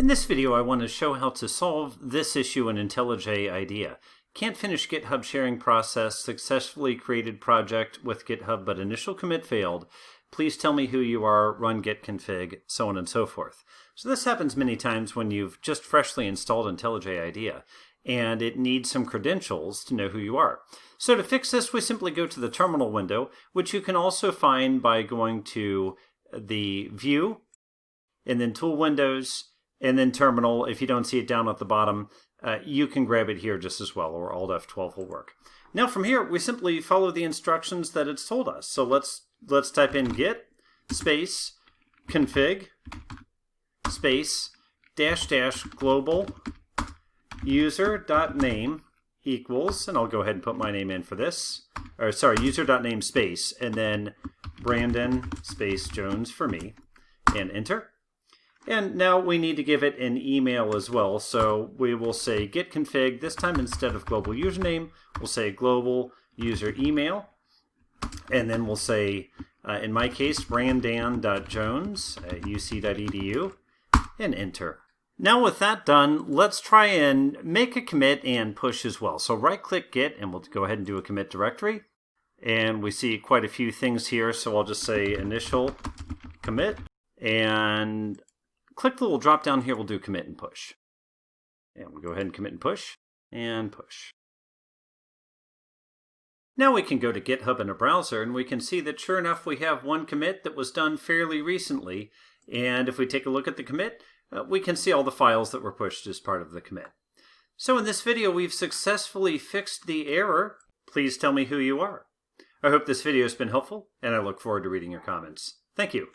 In this video, I want to show how to solve this issue in IntelliJ IDEA. Can't finish GitHub sharing process, successfully created project with GitHub, but initial commit failed. Please tell me who you are, run git config, so on and so forth. So this happens many times when you've just freshly installed IntelliJ IDEA, and it needs some credentials to know who you are. So to fix this, we simply go to the terminal window, which you can also find by going to the View, and then Tool Windows, and then Terminal. If you don't see it down at the bottom, you can grab it here just as well, or Alt F12 will work. Now from here, we simply follow the instructions that it's told us. So let's type in git space config space -- global user.name equals, and I'll go ahead and put my name in for this, or sorry, user.name space, and then Brandon space Jones for me, and enter. And now we need to give it an email as well, so we will say git config. This time, instead of global username, we'll say global user email, and then we'll say, in my case, brandan.jones@uc.edu, and enter. Now with that done, let's try and make a commit and push as well. So right-click Git, and we'll go ahead and do a commit directory. And we see quite a few things here, so I'll just say initial commit, and click the little drop down here, we'll do commit and push. And we'll go ahead and commit and push, and push. Now we can go to GitHub in a browser, and we can see that sure enough, we have one commit that was done fairly recently. And if we take a look at the commit, we can see all the files that were pushed as part of the commit. So in this video, we've successfully fixed the error. Please tell me who you are. I hope this video has been helpful, and I look forward to reading your comments. Thank you.